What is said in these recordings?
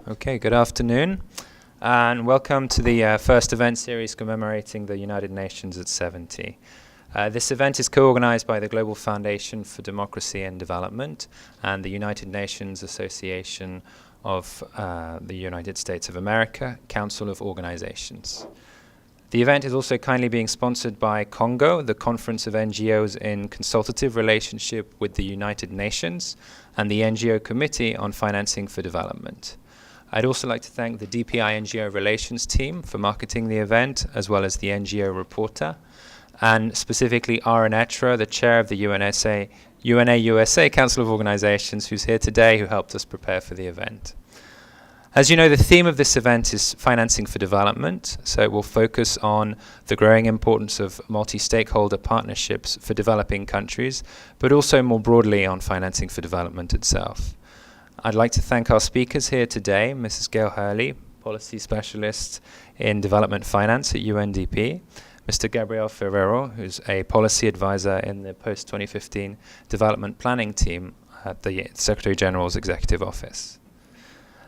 Okay, good afternoon, and welcome to the first event series commemorating the United Nations at 70. This event is co-organized by the Global Foundation for Democracy and Development and the United Nations Association of the United States of America, Council of Organizations. The event is also kindly being sponsored by Congo, the Conference of NGOs in Consultative Relationship with the United Nations, and the NGO Committee on Financing for Development. I'd also like to thank the DPI NGO Relations team for marketing the event, as well as the NGO reporter, and specifically Aaron Etra, the chair of the UNA USA Council of Organizations, who's here today, who helped us prepare for the event. As you know, the theme of this event is financing for development, so it will focus on the growing importance of multi-stakeholder partnerships for developing countries, but also more broadly on financing for development itself. I'd like to thank our speakers here today, Mrs. Gail Hurley, Policy Specialist in Development Finance at Undp, Mr. Gabrielle Ferrero, who's a Policy Advisor in the post-2015 Development Planning Team at the Secretary General's Executive Office.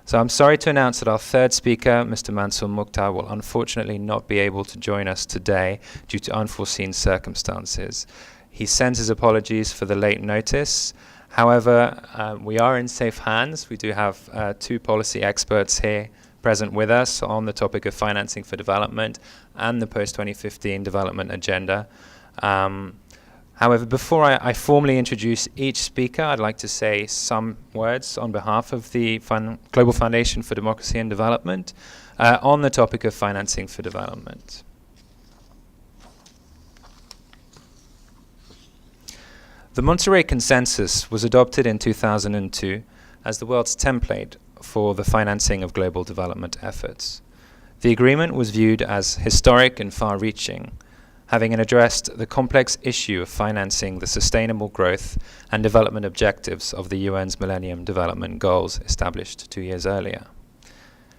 So I'm sorry to announce that our third speaker, Mr. Mansour Mukhtar, will unfortunately not be able to join us today due to unforeseen circumstances. He sends his apologies for the late notice. However, we are in safe hands. We do have two policy experts here present with us on the topic of financing for development and the post-2015 development agenda. However, before I formally introduce each speaker, I'd like to say some words on behalf of the Global Foundation for Democracy and Development on the topic of financing for development. The Monterey Consensus was adopted in 2002 as the world's template for the financing of global development efforts. The agreement was viewed as historic and far-reaching, having addressed the complex issue of financing the sustainable growth and development objectives of the UN's Millennium Development Goals established 2 years earlier.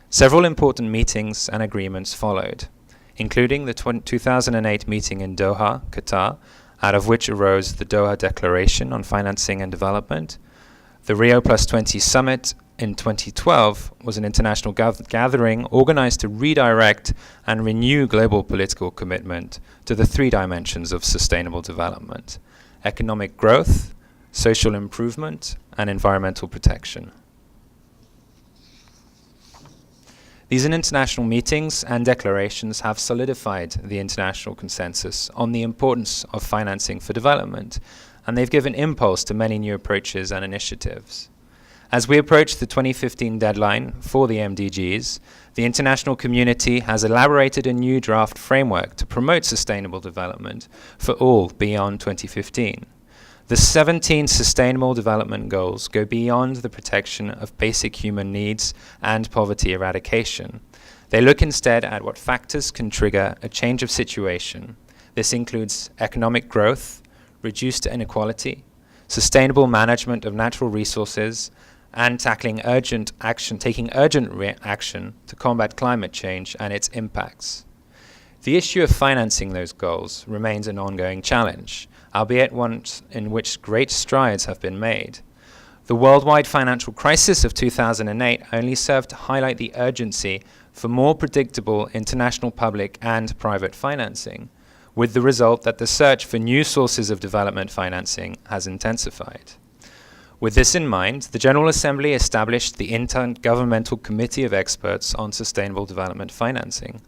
Several important meetings and agreements followed, including the 2008 meeting in Doha, Qatar, out of which arose the Doha Declaration on Financing and Development. The Rio +20 Summit in 2012 was an international gathering organized to redirect and renew global political commitment to the three dimensions of sustainable development: economic growth, social improvement, and environmental protection. These international meetings and declarations have solidified the international consensus on the importance of financing for development, and they've given impulse to many new approaches and initiatives. As we approach the 2015 deadline for the MDGs, the international community has elaborated a new draft framework to promote sustainable development for all beyond 2015. The 17 Sustainable Development Goals go beyond the protection of basic human needs and poverty eradication. They look instead at what factors can trigger a change of situation. This includes economic growth, reduced inequality, sustainable management of natural resources, and taking urgent action to combat climate change and its impacts. The issue of financing those goals remains an ongoing challenge, albeit one in which great strides have been made. The worldwide financial crisis of 2008 only served to highlight the urgency for more predictable international public and private financing, with the result that the search for new sources of development financing has intensified. With this in mind, the General Assembly established the Intergovernmental Committee of Experts on Sustainable Development Financing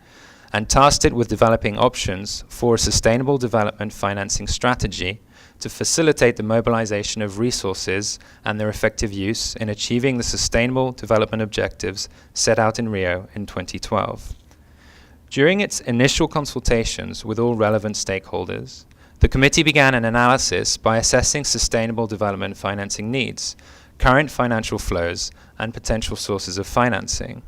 and tasked it with developing options for a sustainable development financing strategy to facilitate the mobilization of resources and their effective use in achieving the sustainable development objectives set out in Rio in 2012. During its initial consultations with all relevant stakeholders, the committee began an analysis by assessing sustainable development financing needs, current financial flows, and potential sources of financing.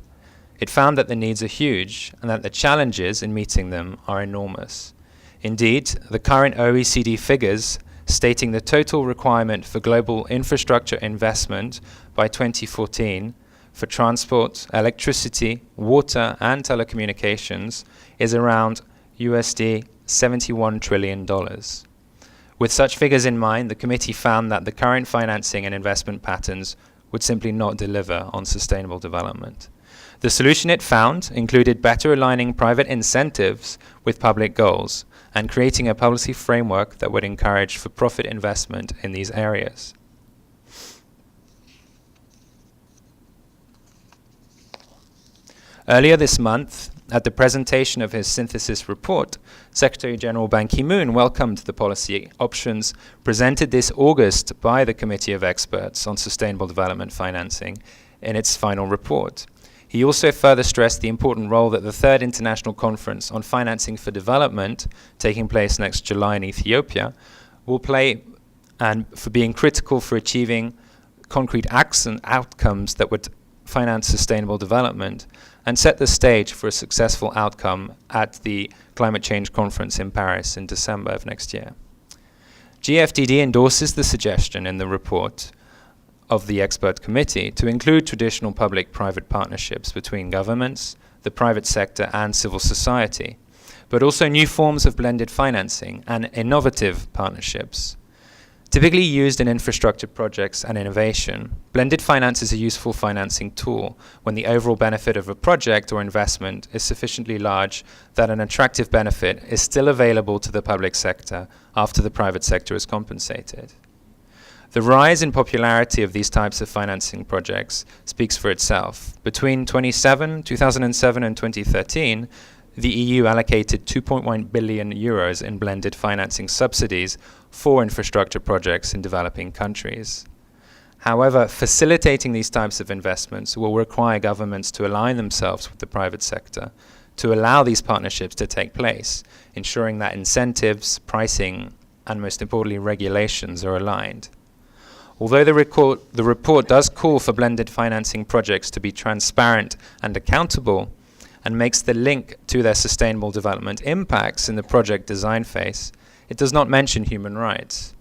It found that the needs are huge and that the challenges in meeting them are enormous. Indeed, the current OECD figures stating the total requirement for global infrastructure investment by 2014 for transport, electricity, water, and telecommunications is around USD $71 trillion. With such figures in mind, the committee found that the current financing and investment patterns would simply not deliver on sustainable development. The solution it found included better aligning private incentives with public goals and creating a policy framework that would encourage for-profit investment in these areas. Earlier this month, at the presentation of his synthesis report, Secretary General Ban Ki-moon welcomed the policy options presented this August by the Committee of Experts on Sustainable Development Financing in its final report. He also further stressed the important role that the Third International Conference on Financing for Development, taking place next July in Ethiopia, will play, and for being critical for achieving concrete acts and outcomes that would finance sustainable development and set the stage for a successful outcome at the Climate Change Conference in Paris in December of next year. GFDD endorses the suggestion in the report of the expert committee to include traditional public-private partnerships between governments, the private sector and civil society, but also new forms of blended financing and innovative partnerships. Typically used in infrastructure projects and innovation, blended finance is a useful financing tool when the overall benefit of a project or investment is sufficiently large that an attractive benefit is still available to the public sector after the private sector is compensated. The rise in popularity of these types of financing projects speaks for itself. Between 2007 and 2013, the EU allocated 2.1 billion euros in blended financing subsidies for infrastructure projects in developing countries. However, facilitating these types of investments will require governments to align themselves with the private sector to allow these partnerships to take place, ensuring that incentives, pricing, and most importantly, regulations are aligned. Although the report does call for blended financing projects to be transparent and accountable, and makes the link to their sustainable development impacts in the project design phase, it does not mention human rights.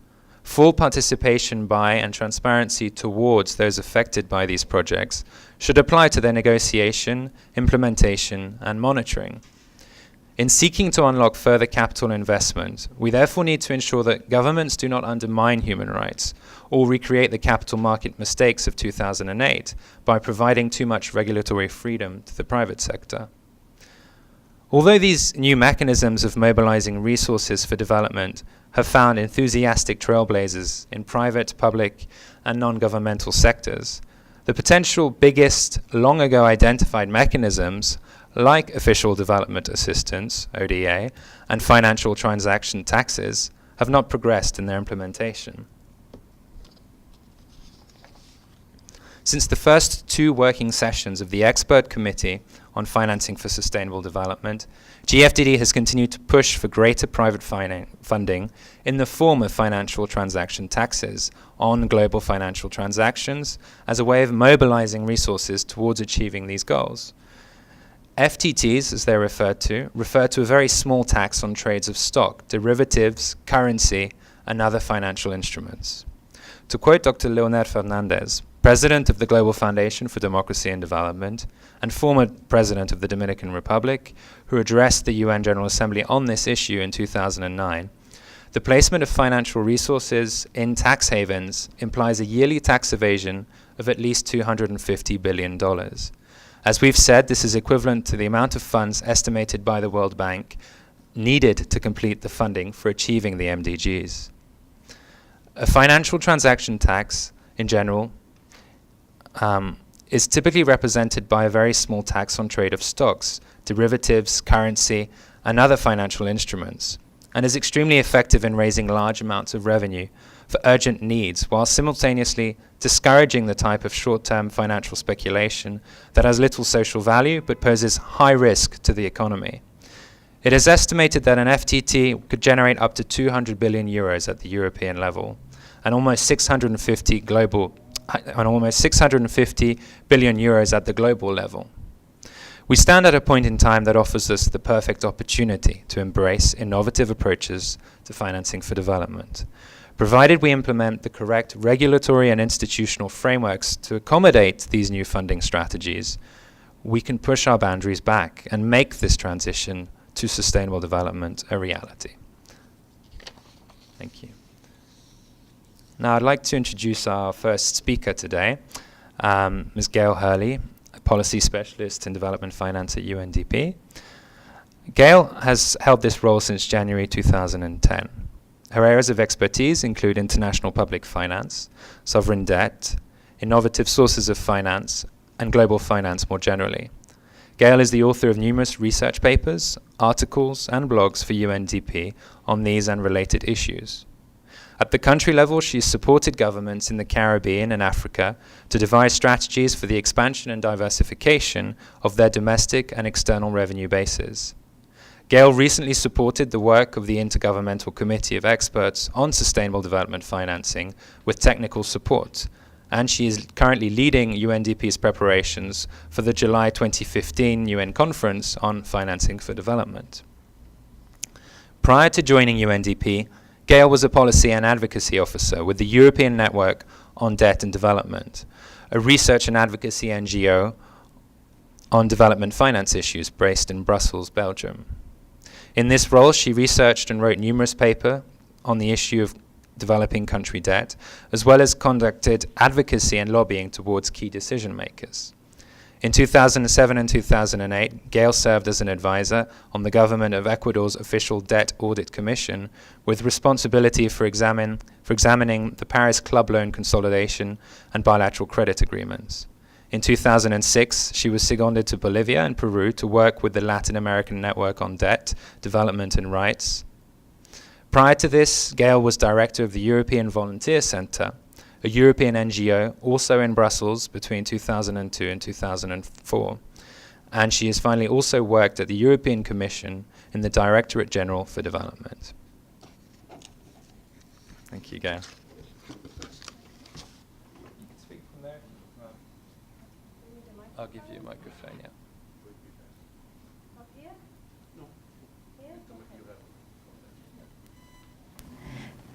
Full participation by and transparency towards those affected by these projects should apply to their negotiation, implementation, and monitoring. In seeking to unlock further capital investment, we therefore need to ensure that governments do not undermine human rights or recreate the capital market mistakes of 2008 by providing too much regulatory freedom to the private sector. Although these new mechanisms of mobilizing resources for development have found enthusiastic trailblazers in private, public, and non-governmental sectors, the potential biggest, long ago identified mechanisms like official development assistance, ODA, and financial transaction taxes have not progressed in their implementation. Since the first two working sessions of the Expert Committee on Financing for Sustainable Development, GFDD has continued to push for greater private funding in the form of financial transaction taxes on global financial transactions as a way of mobilizing resources towards achieving these goals. FTTs, as they're refer to a very small tax on trades of stock, derivatives, currency, and other financial instruments. To quote Dr. Leonel Fernandez, President of the Global Foundation for Democracy and Development and former President of the Dominican Republic, who addressed the UN General Assembly on this issue in 2009, the placement of financial resources in tax havens implies a yearly tax evasion of at least $250 billion. As we've said, this is equivalent to the amount of funds estimated by the World Bank needed to complete the funding for achieving the MDGs. A financial transaction tax, in general, is typically represented by a very small tax on trade of stocks, derivatives, currency, and other financial instruments, and is extremely effective in raising large amounts of revenue for urgent needs, while simultaneously discouraging the type of short-term financial speculation that has little social value but poses high risk to the economy. It is estimated that an FTT could generate up to 200 billion euros at the European level, and almost 650 billion euros at the global level. We stand at a point in time that offers us the perfect opportunity to embrace innovative approaches to financing for development. Provided we implement the correct regulatory and institutional frameworks to accommodate these new funding strategies, we can push our boundaries back and make this transition to sustainable development a reality. Thank you. Now I'd like to introduce our first speaker today. Ms. Gail Hurley, a policy specialist in development finance at UNDP. Gail has held this role since January 2010. Her areas of expertise include international public finance, sovereign debt, innovative sources of finance, and global finance more generally. Gail is the author of numerous research papers, articles, and blogs for UNDP on these and related issues. At the country level, she's supported governments in the Caribbean and Africa to devise strategies for the expansion and diversification of their domestic and external revenue bases. Gail recently supported the work of the Intergovernmental Committee of Experts on Sustainable Development Financing with technical support, and she is currently leading UNDP's preparations for the July 2015 UN Conference on Financing for Development. Prior to joining UNDP, Gail was a policy and advocacy officer with the European Network on Debt and Development, a research and advocacy NGO on development finance issues based in Brussels, Belgium. In this role, she researched and wrote numerous papers on the issue of developing country debt, as well as conducted advocacy and lobbying towards key decision makers. In 2007 and 2008, Gail served as an advisor on the government of Ecuador's Official Debt Audit Commission, with responsibility for examining the Paris Club loan consolidation and bilateral credit agreements. In 2006, she was seconded to Bolivia and Peru to work with the Latin American Network on Debt, Development and Rights. Prior to this, Gail was director of the European Volunteer Centre, a European NGO also in Brussels between 2002 and 2004. And she has finally also worked at the European Commission in the Directorate General for Development. Thank you, Gail. I'll give you a microphone, yeah. Up here? No. Here?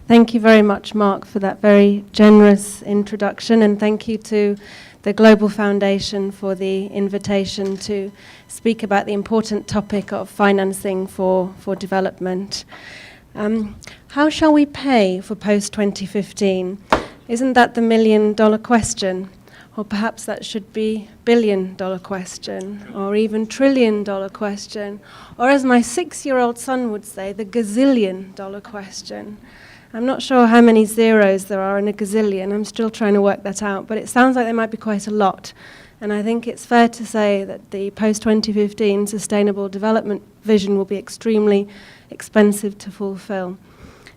Thank you very much, Mark, for that very generous introduction, and thank you to the Global Foundation for the invitation to speak about the important topic of financing for development. How shall we pay for post-2015? Isn't that the million-dollar question? Or perhaps that should be billion-dollar question, or even trillion-dollar question, or as my 6-year-old son would say, the gazillion-dollar question. I'm not sure how many zeros there are in a gazillion. I'm still trying to work that out, but it sounds like there might be quite a lot. And I think it's fair to say that the post-2015 Sustainable Development Vision will be extremely expensive to fulfill.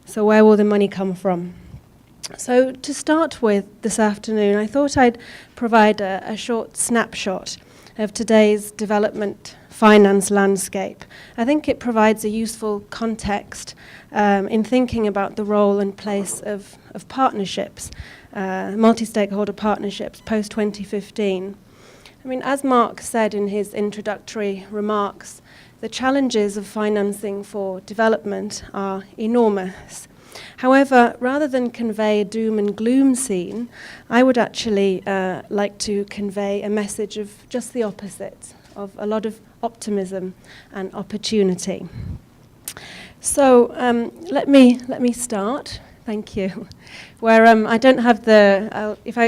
So where will the money come from? So to start with this afternoon, I thought I'd provide a short snapshot of today's development finance landscape. I think it provides a useful context in thinking about the role and place of partnerships, multi-stakeholder partnerships post-2015. I mean, as Mark said in his introductory remarks, the challenges of financing for development are enormous. However, rather than convey a doom and gloom scene, I would actually like to convey a message of just the opposite, of a lot of optimism and opportunity. So let me start. Thank you. Where I don't have the if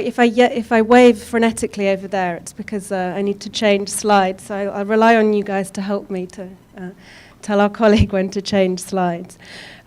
I wave frenetically over there, it's because I need to change slides. So I'll rely on you guys to help me to tell our colleague when to change slides.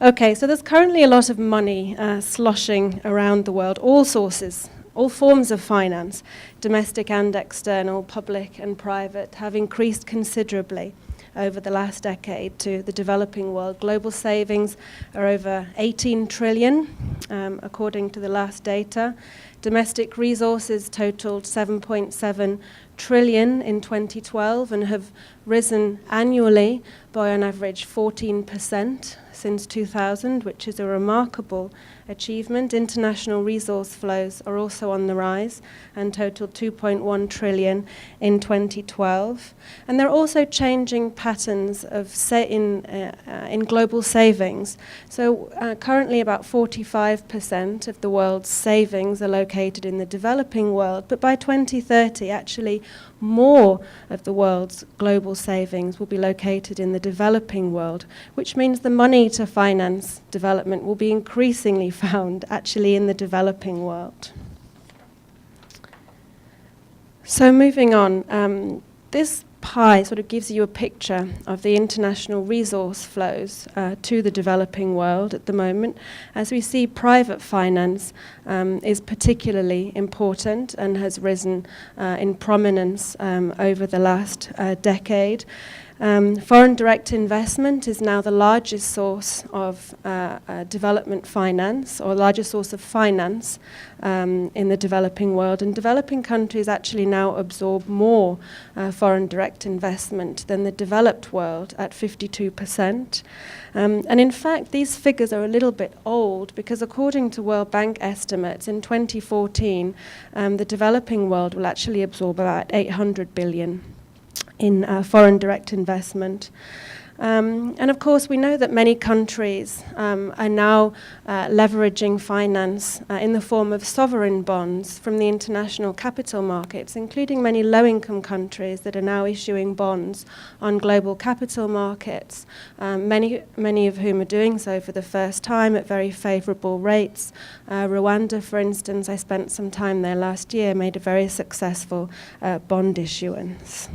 Okay, so there's currently a lot of money sloshing around the world, all sources, all forms of finance, domestic and external, public and private, have increased considerably over the last decade to the developing world. Global savings are over 18 trillion, according to the last data. Domestic resources totaled 7.7 trillion in 2012 and have risen annually by on average 14% since 2000, which is a remarkable achievement. International resource flows are also on the rise and totaled 2.1 trillion in 2012. And there are also changing patterns of in global savings. So currently about 45% of the world's savings are located in the developing world, but by 2030 actually more of the world's global savings will be located in the developing world, which means the money to finance development will be increasingly found actually in the developing world. So moving on, this pie sort of gives you a picture of the international resource flows to the developing world at the moment. As we see, private finance is particularly important and has risen in prominence over the last decade. Foreign direct investment is now the largest source of development finance, or largest source of finance in the developing world. And developing countries actually now absorb more foreign direct investment than the developed world at 52%. And in fact, these figures are a little bit old because according to World Bank estimates, in 2014, the developing world will actually absorb about 800 billion in foreign direct investment. And of course, we know that many countries are now leveraging finance in the form of sovereign bonds from the international capital markets, including many low-income countries that are now issuing bonds on global capital markets, many of whom are doing so for the first time at very favorable rates. Rwanda, for instance, I spent some time there last year, made a very successful bond issuance.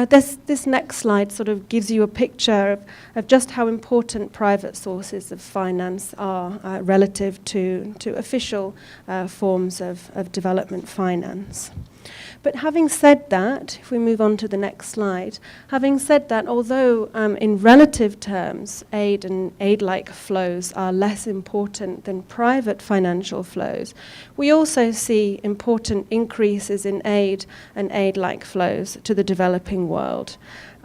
This next slide sort of gives you a picture of just how important private sources of finance are relative to official forms of development finance. But having said that, if we move on to the next slide, having said that, although in relative terms aid and aid-like flows are less important than private financial flows, we also see important increases in aid and aid-like flows to the developing world.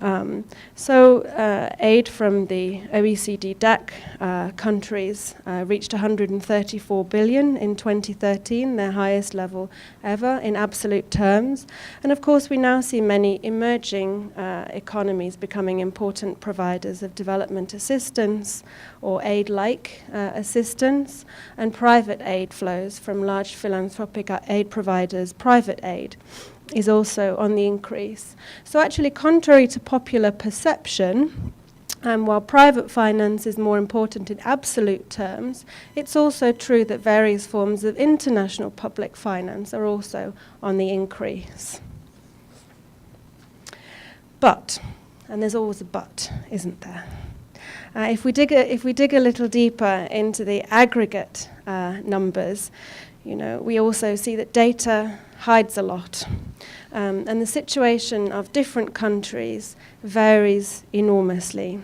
Aid from the OECD DAC countries reached 134 billion in 2013, their highest level ever in absolute terms. And of course, we now see many emerging economies becoming important providers of development assistance or aid-like assistance, and private aid flows from large philanthropic aid providers, private aid, is also on the increase. So actually, contrary to popular perception, while private finance is more important in absolute terms, it's also true that various forms of international public finance are also on the increase. But, and there's always a but, isn't there? If we dig a little deeper into the aggregate numbers, we also see that data hides a lot. And the situation of different countries varies enormously.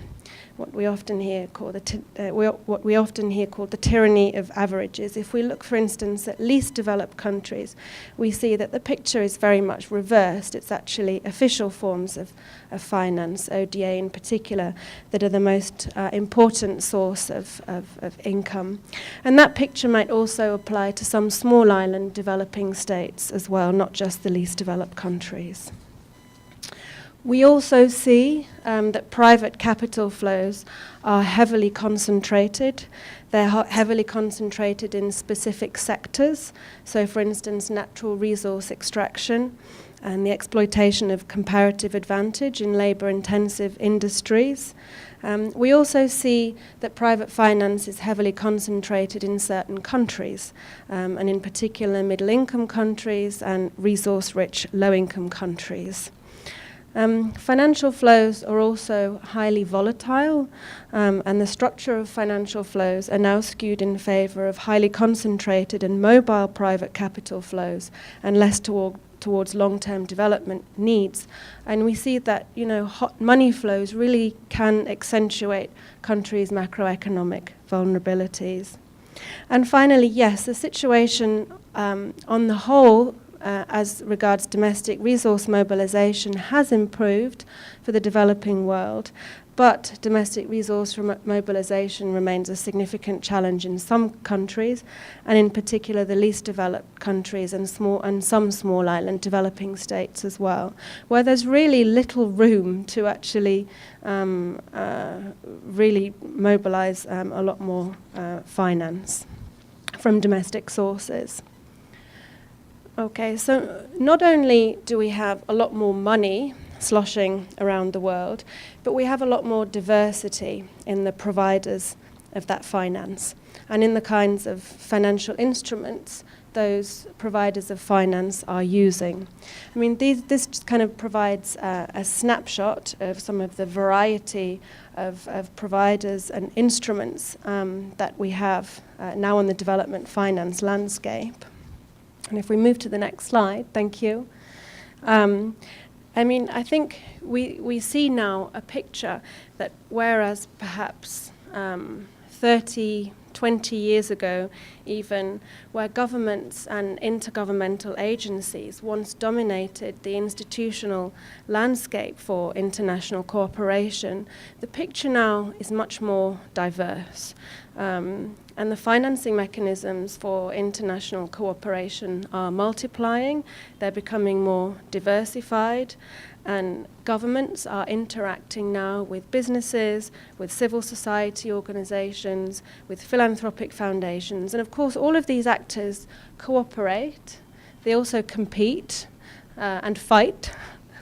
What we often hear called the tyranny of averages. If we look, for instance, at least developed countries, we see that the picture is very much reversed. It's actually official forms of finance, ODA in particular, that are the most important source of income. And that picture might also apply to some small island developing states as well, not just the least developed countries. We also see that private capital flows are heavily concentrated. They're heavily concentrated in specific sectors. So, for instance, natural resource extraction and the exploitation of comparative advantage in labor-intensive industries. We also see that private finance is heavily concentrated in certain countries, and in particular middle-income countries and resource-rich low-income countries. Financial flows are also highly volatile, and the structure of financial flows are now skewed in favor of highly concentrated and mobile private capital flows and less towards long-term development needs. And we see that, hot money flows really can accentuate countries' macroeconomic vulnerabilities. And finally, yes, the situation on the whole as regards domestic resource mobilization has improved for the developing world, but domestic resource mobilization remains a significant challenge in some countries, and in particular the least developed countries and some small island developing states as well, where there's really little room to actually really mobilize a lot more finance from domestic sources. Okay, so not only do we have a lot more money sloshing around the world, but we have a lot more diversity in the providers of that finance and in the kinds of financial instruments those providers of finance are using. I mean, this just kind of provides a snapshot of some of the variety of providers and instruments that we have now on the development finance landscape. And if we move to the next slide, thank you. I mean, I think we see now a picture that whereas perhaps 30, 20 years ago, even, where governments and intergovernmental agencies once dominated the institutional landscape for international cooperation, the picture now is much more diverse. And the financing mechanisms for international cooperation are multiplying, they're becoming more diversified, and governments are interacting now with businesses, with civil society organizations, with philanthropic foundations. And of course, all of these actors cooperate. They also compete and fight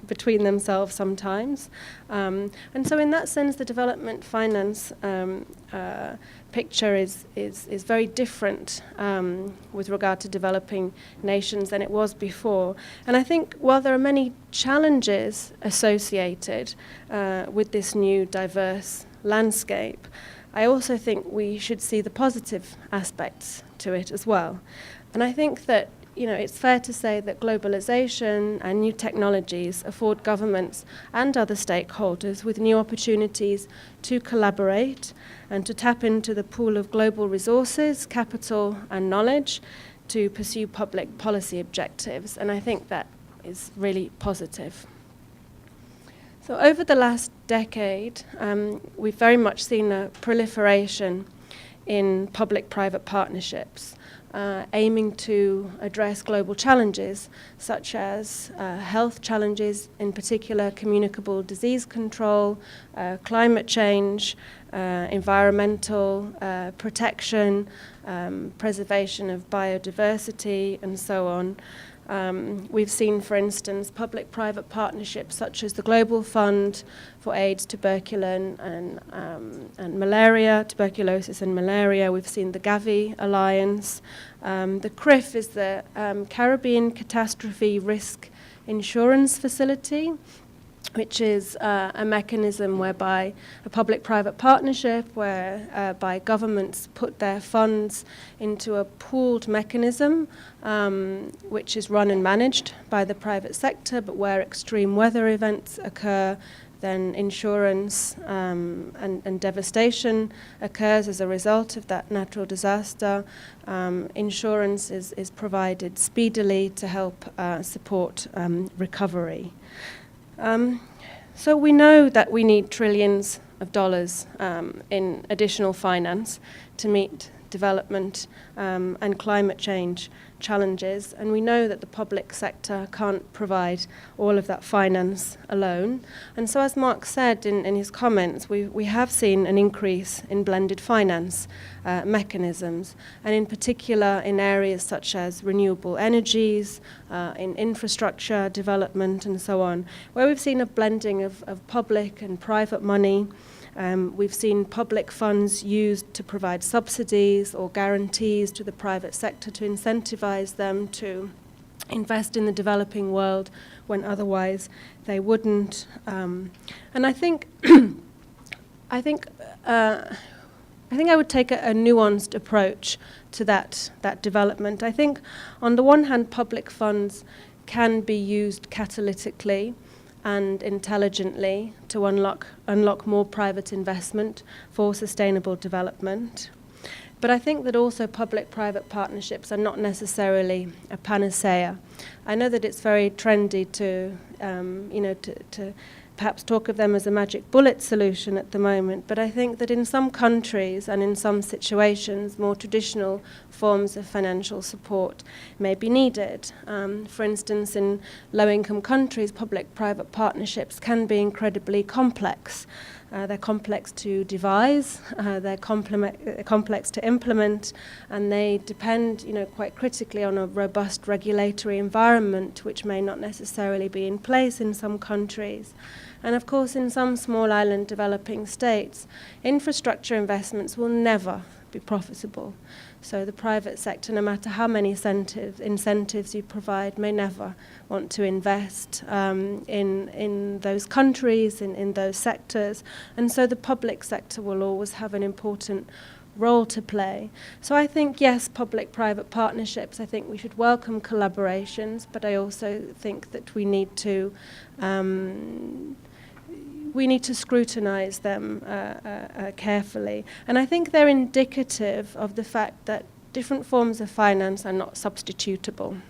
between themselves sometimes. And so in that sense, the development finance picture is very different with regard to developing nations than it was before. And I think while there are many challenges associated with this new diverse landscape, I also think we should see the positive aspects to it as well. And I think that it's fair to say that globalization and new technologies afford governments and other stakeholders with new opportunities to collaborate and to tap into the pool of global resources, capital, and knowledge to pursue public policy objectives. And I think that is really positive. So over the last decade, we've very much seen a proliferation in public-private partnerships, aiming to address global challenges such as health challenges, in particular communicable disease control, climate change, environmental protection, preservation of biodiversity, and so on. We've seen, for instance, public-private partnerships such as the Global Fund for AIDS, tuberculosis, and malaria, tuberculosis and malaria. We've seen the Gavi Alliance. The CRIF is the Caribbean Catastrophe Risk Insurance Facility, which is a mechanism whereby a public-private partnership whereby governments put their funds into a pooled mechanism which is run and managed by the private sector, but where extreme weather events occur, then insurance and devastation occurs as a result of that natural disaster. Insurance is provided speedily to help support recovery. So we know that we need trillions of dollars in additional finance to meet development and climate change challenges, and we know that the public sector can't provide all of that finance alone. And so, as Mark said in his comments, we have seen an increase in blended finance mechanisms, and in particular in areas such as renewable energies, in infrastructure development, and so on, where we've seen a blending of public and private money. We've seen public funds used to provide subsidies or guarantees to the private sector to incentivize them to invest in the developing world when otherwise they wouldn't. And I think I would take a nuanced approach to that development. I think on the one hand, public funds can be used catalytically and intelligently to unlock more private investment for sustainable development. But I think that also public-private partnerships are not necessarily a panacea. I know that it's very trendy to perhaps talk of them as a magic bullet solution at the moment, but I think that in some countries and in some situations, more traditional forms of financial support may be needed. For instance, in low-income countries, public-private partnerships can be incredibly complex. They're complex to devise, they're complex to implement, and they depend, quite critically on a robust regulatory environment, which may not necessarily be in place in some countries. And of course, in some small island developing states, infrastructure investments will never be profitable. So the private sector, no matter how many incentives you provide, may never want to invest in those countries, in those sectors. And so the public sector will always have an important role to play. So I think, yes, public-private partnerships, I think we should welcome collaborations, but I also think that we need to scrutinize them carefully. And I think they're indicative of the fact that different forms of finance are not substitutable.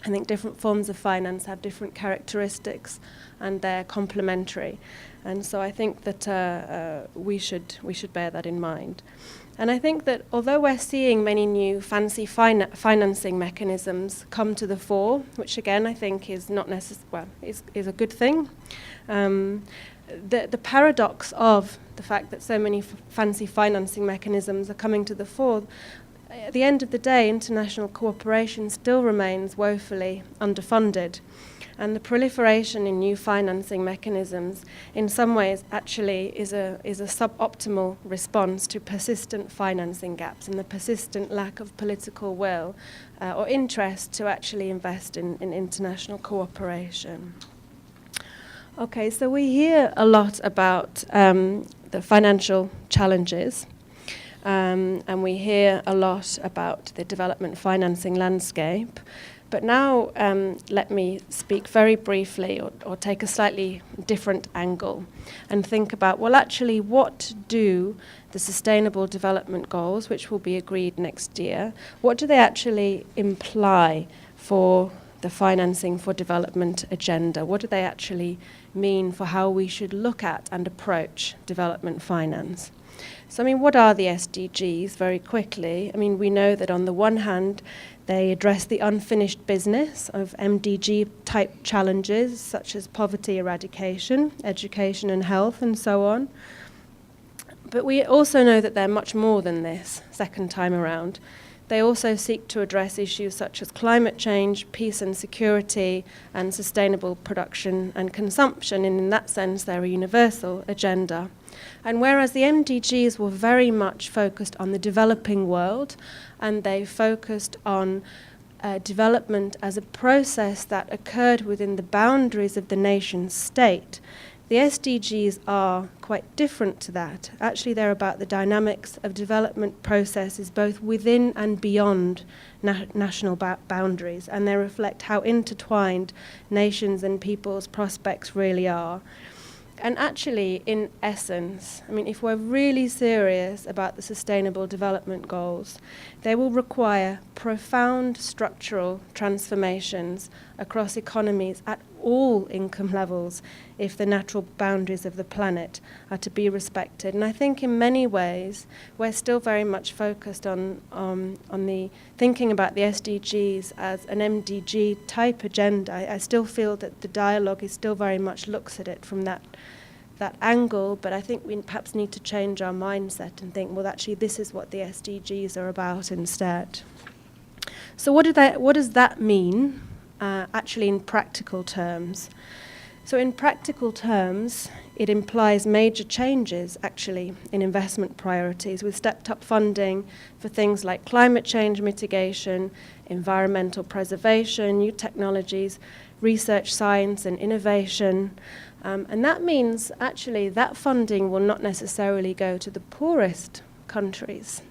I think different forms of finance have different characteristics and they're complementary. And so I think that we should bear that in mind. And I think that although we're seeing many new fancy financing mechanisms come to the fore, which again I think is not is a good thing, the paradox of the fact that so many fancy financing mechanisms are coming to the fore, at the end of the day, international cooperation still remains woefully underfunded. And the proliferation in new financing mechanisms, in some ways, actually is a suboptimal response to persistent financing gaps and the persistent lack of political will or interest to actually invest in international cooperation. Okay, so we hear a lot about the financial challenges, and we hear a lot about the development financing landscape. But now let me speak very briefly or take a slightly different angle and think about, well, actually, what do the Sustainable Development Goals, which will be agreed next year, what do they actually imply for the financing for development agenda? What do they actually mean for how we should look at and approach development finance? So, I mean, what are the SDGs, very quickly? I mean, we know that on the one hand, they address the unfinished business of MDG-type challenges, such as poverty eradication, education and health, and so on. But we also know that they're much more than this, second time around. They also seek to address issues such as climate change, peace and security, and sustainable production and consumption, and in that sense, they're a universal agenda. And whereas the MDGs were very much focused on the developing world, and they focused on development as a process that occurred within the boundaries of the nation state, the SDGs are quite different to that. Actually, they're about the dynamics of development processes both within and beyond national boundaries, and they reflect how intertwined nations and people's prospects really are. And actually, in essence, I mean, if we're really serious about the Sustainable Development Goals, they will require profound structural transformations across economies at all income levels if the natural boundaries of the planet are to be respected. And I think in many ways, we're still very much focused on the thinking about the SDGs as an MDG-type agenda. I still feel that the dialogue is still very much looks at it from that angle, but I think we perhaps need to change our mindset and think, well, actually, this is what the SDGs are about instead. So what does that mean, actually, in practical terms? So in practical terms, it implies major changes, actually, in investment priorities, with stepped-up funding for things like climate change mitigation, environmental preservation, new technologies, research, science, and innovation. And that means, actually, that funding will not necessarily go to the poorest countries,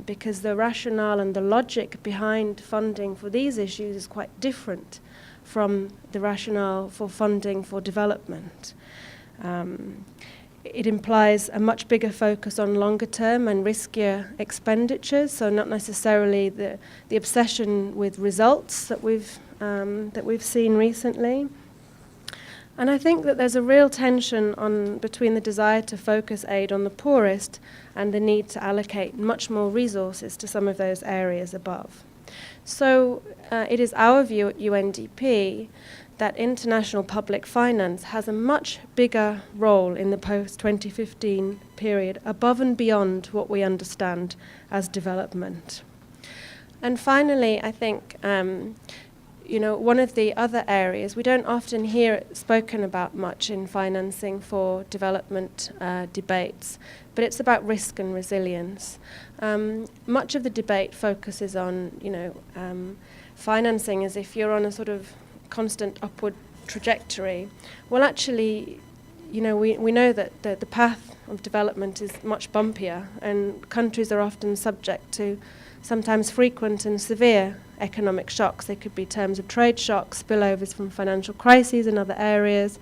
because the rationale and the logic behind funding for these issues is quite different from the rationale for funding for development. It implies a much bigger focus on longer-term and riskier expenditures, so not necessarily the obsession with results that we've seen recently. And I think that there's a real tension between the desire to focus aid on the poorest and the need to allocate much more resources to some of those areas above. So it is our view at UNDP that international public finance has a much bigger role in the post-2015 period, above and beyond what we understand as development. And finally, I think one of the other areas, we don't often hear it spoken about much in financing for development debates, but it's about risk and resilience. Much of the debate focuses on, financing as if you're on a sort of constant upward trajectory. Well, actually, we know that the path of development is much bumpier, and countries are often subject to sometimes frequent and severe economic shocks. They could be terms of trade shocks, spillovers from financial crises in other areas,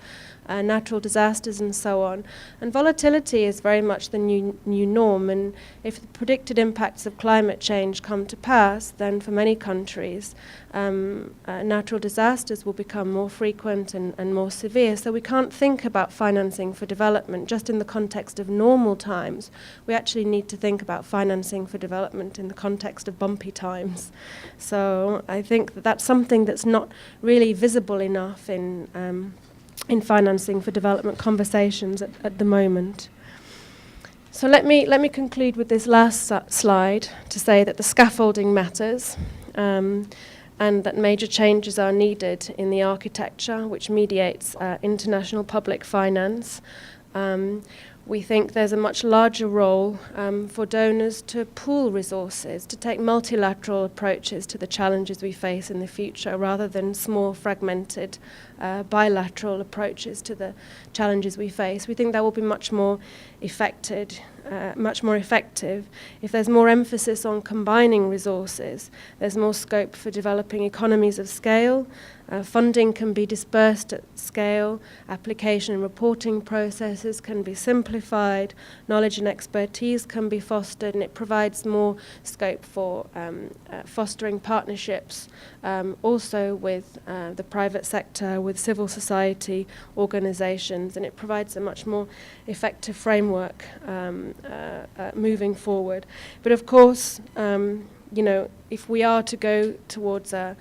natural disasters and so on. And volatility is very much the new norm, and if the predicted impacts of climate change come to pass, then for many countries, natural disasters will become more frequent and more severe. So we can't think about financing for development just in the context of normal times. We actually need to think about financing for development in the context of bumpy times. So I think that that's something that's not really visible enough in financing for development conversations at the moment. So let me conclude with this last slide to say that the scaffolding matters, and that major changes are needed in the architecture which mediates international public finance. We think there's a much larger role for donors to pool resources, to take multilateral approaches to the challenges we face in the future, rather than small, fragmented, bilateral approaches to the challenges we face. We think that will be much more effective if there's more emphasis on combining resources. There's more scope for developing economies of scale. Funding can be dispersed at scale, application and reporting processes can be simplified, knowledge and expertise can be fostered, and it provides more scope for fostering partnerships also with the private sector, with civil society organizations, and it provides a much more effective framework moving forward. But of course, if we are to go towards an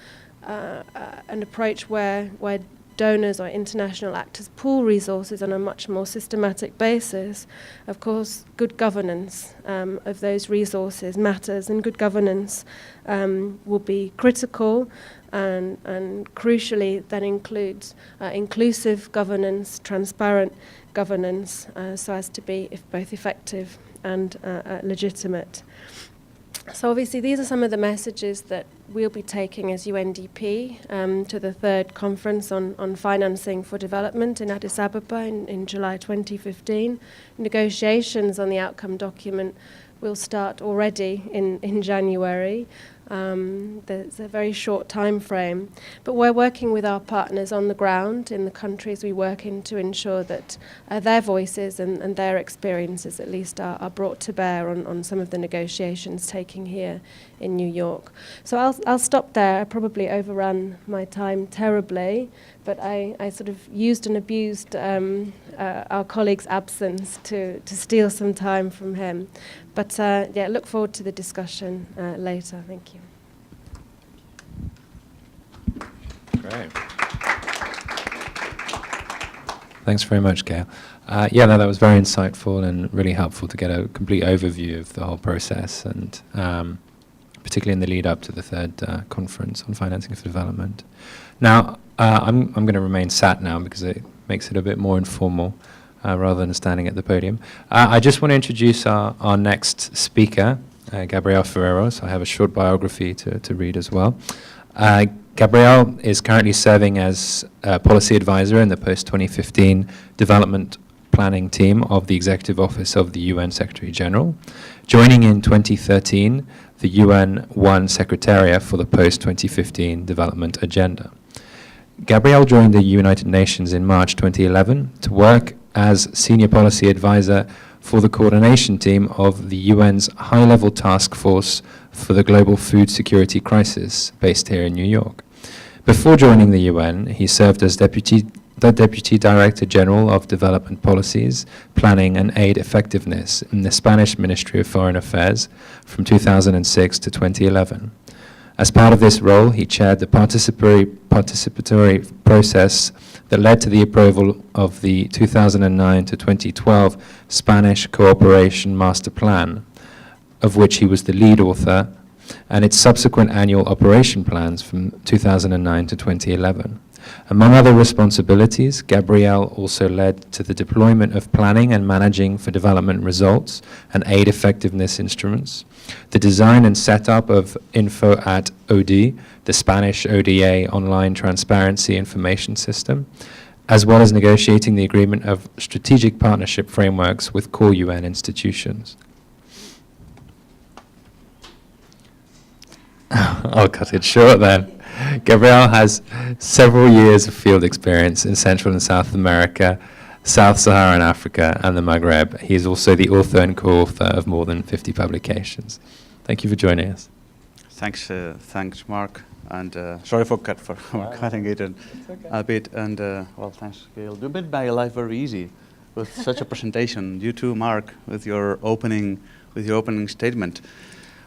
approach where donors or international actors pool resources on a much more systematic basis, of course, good governance of those resources matters, and good governance will be critical, and crucially that includes inclusive governance, transparent governance, so as to be both effective and legitimate. So obviously these are some of the messages that we'll be taking as UNDP to the third conference on financing for development in Addis Ababa in July 2015. Negotiations on the outcome document will start already in January. There's a very short time frame, but we're working with our partners on the ground in the countries we work in to ensure that their voices and their experiences at least are brought to bear on some of the negotiations taking here in New York. So I'll stop there. I probably overrun my time terribly, but I sort of used and abused our colleague's absence to steal some time from him. But look forward to the discussion later. Thank you. Great. Thanks very much, Gail. That was very insightful and really helpful to get a complete overview of the whole process, and particularly in the lead up to the third conference on financing for development. Now, I'm going to remain sat now because it makes it a bit more informal rather than standing at the podium. I just want to introduce our next speaker, Gabrielle Ferrero. So I have a short biography to read as well. Gabrielle is currently serving as a policy advisor in the post-2015 development planning team of the Executive Office of the UN Secretary General, joining in 2013 the UN One Secretariat for the post-2015 development agenda. Gabrielle joined the United Nations in March 2011 to work as senior policy advisor for the coordination team of the UN's high-level task force for the global food security crisis based here in New York. Before joining the UN, he served as Deputy Director General of Development Policies, Planning and Aid Effectiveness in the Spanish Ministry of Foreign Affairs from 2006 to 2011. As part of this role, he chaired the participatory process that led to the approval of the 2009 to 2012 Spanish Cooperation Master Plan, of which he was the lead author, and its subsequent annual operation plans from 2009 to 2011. Among other responsibilities, Gabrielle also led to the deployment of planning and managing for development results and aid effectiveness instruments, the design and setup of Info@OD, the Spanish ODA online transparency information system, as well as negotiating the agreement of strategic partnership frameworks with core UN institutions. I'll cut it short then. Gabriel has several years of field experience in Central and South America, Sub-Saharan Africa, and the Maghreb. He is also the author and co-author of more than 50 publications. Thank you for joining us. Thanks, Mark. And sorry for cutting it a bit. And well, thanks, Gail. You made my life very easy with such a presentation. You too, Mark, with your opening statement.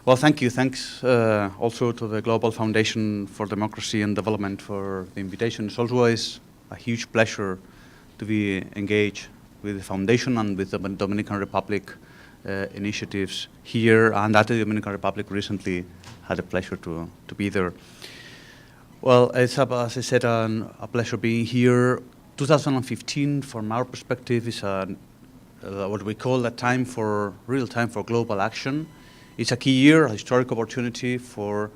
Well, thank you. Thanks also to the Global Foundation for Democracy and Development for the invitation. It's always a huge pleasure to be engaged with the Foundation and with the Dominican Republic initiatives here, and at the Dominican Republic recently had a pleasure to be there. Well, it's, as I said, a pleasure being here. 2015, from our perspective, is what we call real time for global action. It's a key year, a historic opportunity for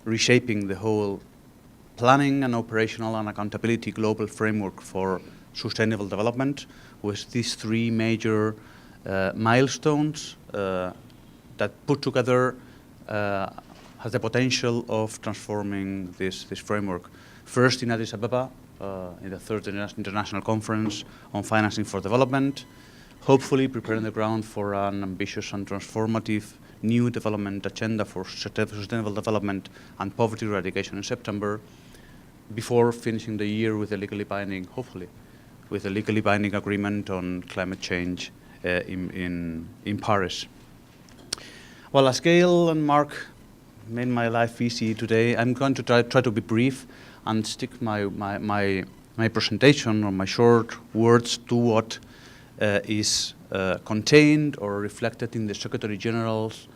reshaping the whole planning and operational and accountability global framework for sustainable development with these three major milestones that put together has the potential of transforming this framework. First in Addis Ababa, in the third International Conference on Financing for Development, hopefully preparing the ground for an ambitious and transformative new development agenda for sustainable development and poverty eradication in September, before finishing the year with a legally binding, hopefully, with a legally binding agreement on climate change in Paris. Well, as Gail and Mark made my life easy today, I'm going to try to be brief and stick my presentation or my short words to what is contained or reflected in the Secretary General's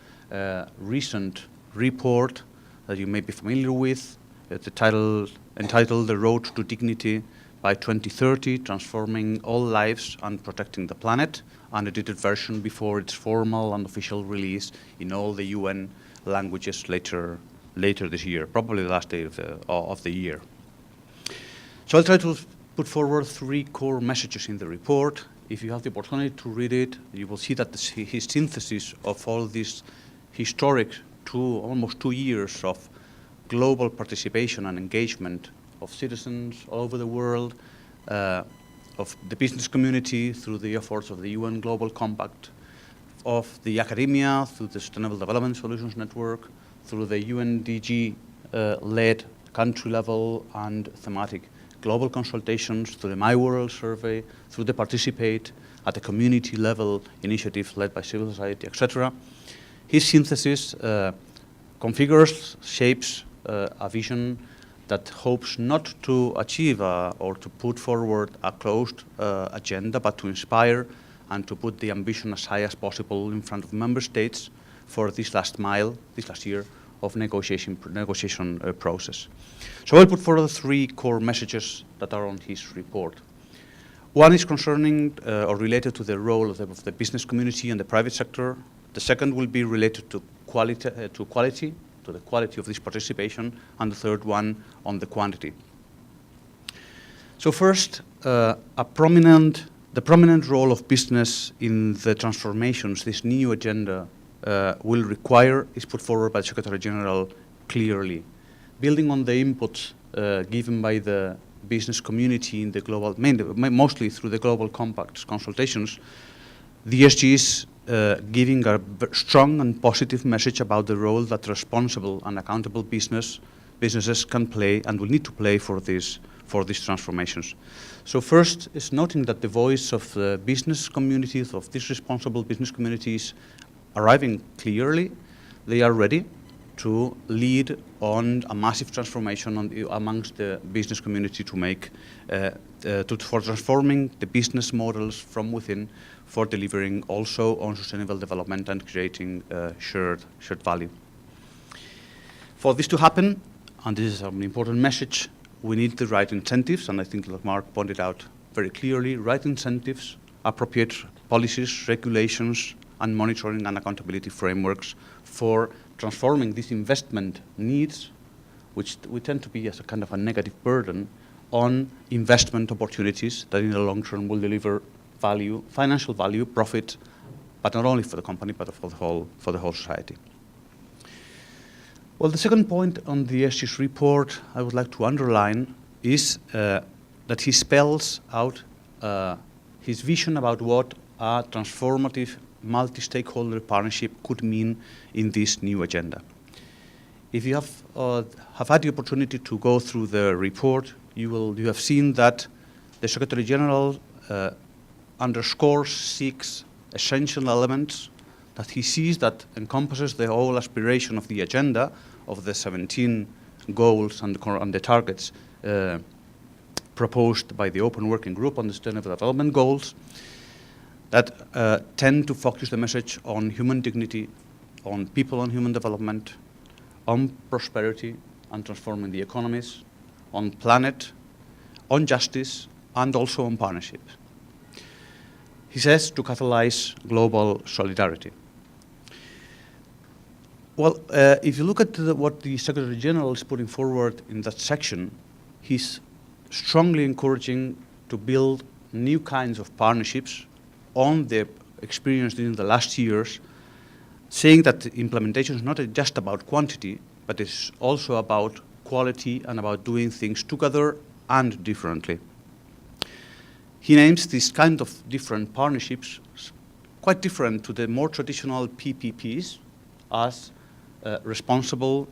recent report that you may be familiar with, entitled The Road to Dignity by 2030, Transforming All Lives and Protecting the Planet, unedited version before its formal and official release in all the UN languages later this year, probably the last day of the year. So I'll try to put forward three core messages in the report. If you have the opportunity to read it, you will see that his synthesis of all these historic almost 2 years of global participation and engagement of citizens all over the world, of the business community through the efforts of the UN Global Compact, of the academia through the Sustainable Development Solutions Network, through the UNDG-led country-level and thematic global consultations, through the My World survey, through the Participate at the community level initiative led by civil society, etc. His synthesis configures, shapes a vision that hopes not to achieve or to put forward a closed agenda, but to inspire and to put the ambition as high as possible in front of member states for this last year of negotiation process. So I'll put forward three core messages that are on his report. One is concerning or related to the role of the business community and the private sector. The second will be related to the quality of this participation, and the third one on the quantity. So first, the prominent role of business in the transformations this new agenda will require is put forward by the Secretary General clearly. Building on the inputs given by the business community in the global, mostly through the Global Compact consultations, the ESG is giving a strong and positive message about the role that responsible and accountable businesses can play and will need to play for these transformations. So first is noting that the voice of the business communities, of these responsible business communities, arriving clearly. They are ready to lead on a massive transformation amongst the business community to make for transforming the business models from within, for delivering also on sustainable development and creating shared value. For this to happen, and this is an important message, we need the right incentives, and I think that Mark pointed out very clearly, right incentives, appropriate policies, regulations, and monitoring and accountability frameworks for transforming these investment needs, which we tend to be as a kind of a negative burden, on investment opportunities that in the long term will deliver value, financial value, profit, but not only for the company, but for the whole society. Well, the second point on the SG's report I would like to underline is that he spells out his vision about what a transformative multi-stakeholder partnership could mean in this new agenda. If you have had the opportunity to go through the report, you have seen that the Secretary General underscores 6 essential elements that he sees that encompasses the whole aspiration of the agenda of the 17 goals and the targets proposed by the Open Working Group on the Sustainable Development Goals that tend to focus the message on human dignity, on people and human development, on prosperity and transforming the economies, on planet, on justice, and also on partnerships. He says to catalyze global solidarity. Well, if you look at what the Secretary General is putting forward in that section, he's strongly encouraging to build new kinds of partnerships on the experience in the last years, saying that implementation is not just about quantity, but it's also about quality and about doing things together and differently. He names this kind of different partnerships quite different to the more traditional PPPs as responsible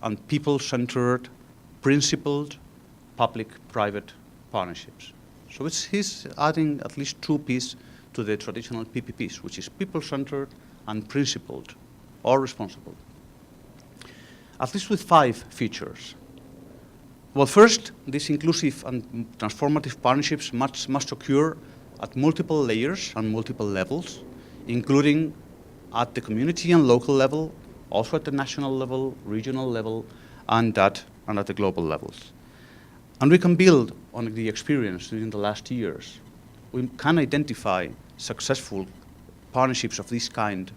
and people-centered, principled, public-private partnerships. So he's adding at least 2 Ps to the traditional PPPs, which is people-centered and principled or responsible. At least with 5 features. Well, first, these inclusive and transformative partnerships must occur at multiple layers and multiple levels, including at the community and local level, also at the national level, regional level, and at the global levels. And we can build on the experience during the last years. We can identify successful partnerships of this kind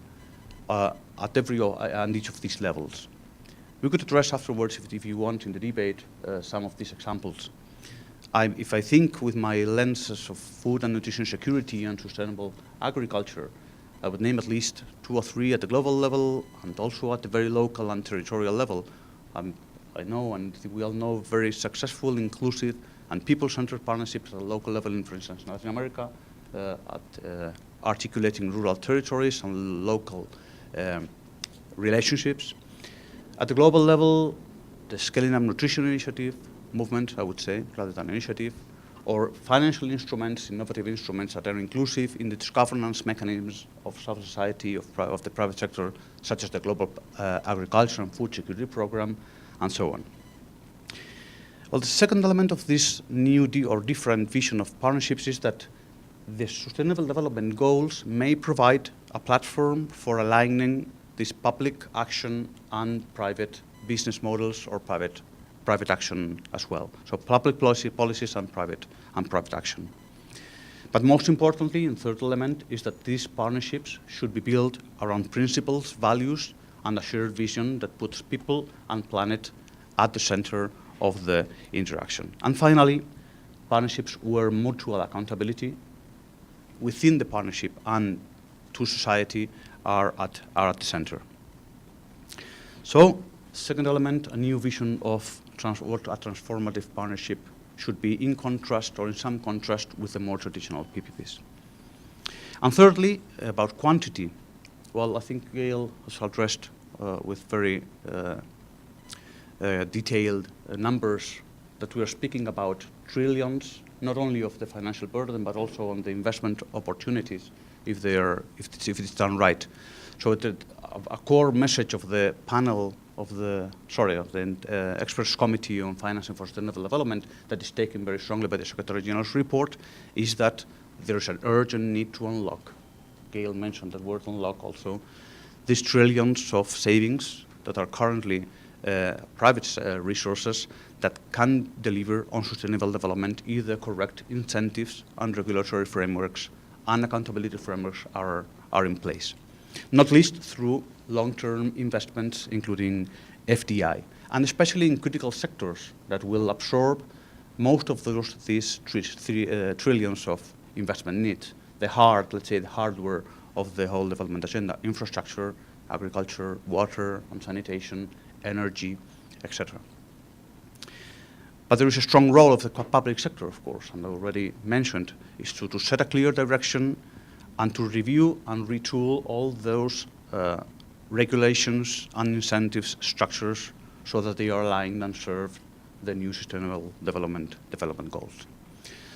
at every and each of these levels. We could address afterwards, if you want, in the debate, some of these examples. If I think with my lenses of food and nutrition security and sustainable agriculture, I would name at least 2 or 3 at the global level and also at the very local and territorial level. I know, and we all know, very successful, inclusive, and people-centered partnerships at the local level in, for instance, Latin America, at articulating rural territories and local relationships. At the global level, the Scaling Up Nutrition Initiative, movement, I would say, rather than initiative, or financial instruments, innovative instruments that are inclusive in the governance mechanisms of civil society, of the private sector, such as the Global Agriculture and Food Security Program, and so on. Well, the second element of this new or different vision of partnerships is that the Sustainable Development Goals may provide a platform for aligning this public action and private business models or private action as well. So public policies and private action. But most importantly, and third element, is that these partnerships should be built around principles, values, and a shared vision that puts people and planet at the center of the interaction. And finally, partnerships where mutual accountability within the partnership and to society are at the center. So, second element, a new vision of what a transformative partnership should be in contrast or in some contrast with the more traditional PPPs. And thirdly, about quantity. Well, I think Gail has addressed with very detailed numbers that we are speaking about trillions, not only of the financial burden, but also on the investment opportunities if it's done right. So a core message of the panel of the Experts Committee on Financing for Sustainable Development that is taken very strongly by the Secretary General's report is that there is an urgent need to unlock. Gail mentioned that word unlock also. These trillions of savings that are currently private resources that can deliver on sustainable development if the correct incentives and regulatory frameworks and accountability frameworks are in place. Not least through long-term investments, including FDI, and especially in critical sectors that will absorb most of these trillions of investment needs. Let's say the hardware of the whole development agenda: infrastructure, agriculture, water and sanitation, energy, etc. But there is a strong role of the public sector, of course, and I already mentioned, is to set a clear direction and to review and retool all those regulations and incentives structures so that they are aligned and serve the new sustainable development goals.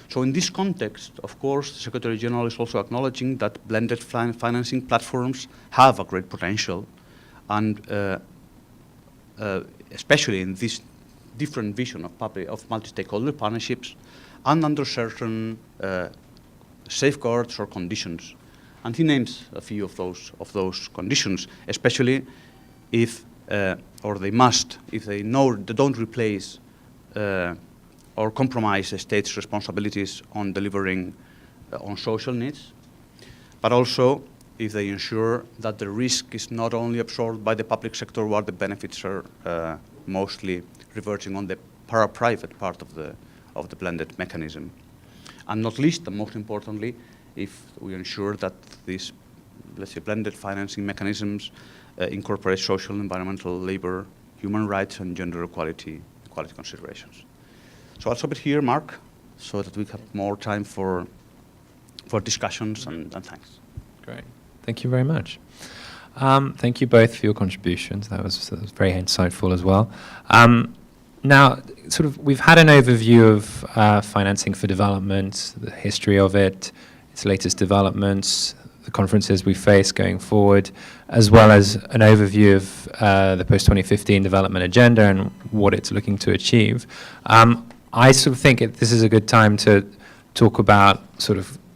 So in this context, of course, the Secretary General is also acknowledging that blended financing platforms have a great potential, and especially in this different vision of multi-stakeholder partnerships and under certain safeguards or conditions. And he names a few of those conditions, especially if they don't replace or compromise the state's responsibilities on delivering on social needs, but also if they ensure that the risk is not only absorbed by the public sector, where the benefits are mostly reverting on the private part of the blended mechanism. And not least, and most importantly, if we ensure that these, let's say, blended financing mechanisms incorporate social, environmental, labor, human rights, and gender equality considerations. So I'll stop it here, Mark, so that we have more time for discussions, and thanks. Great. Thank you very much. Thank you both for your contributions. That was very insightful as well. Now, we've had an overview of financing for development, the history of it, its latest developments, the conferences we face going forward, as well as an overview of the post-2015 development agenda and what it's looking to achieve. I think this is a good time to talk about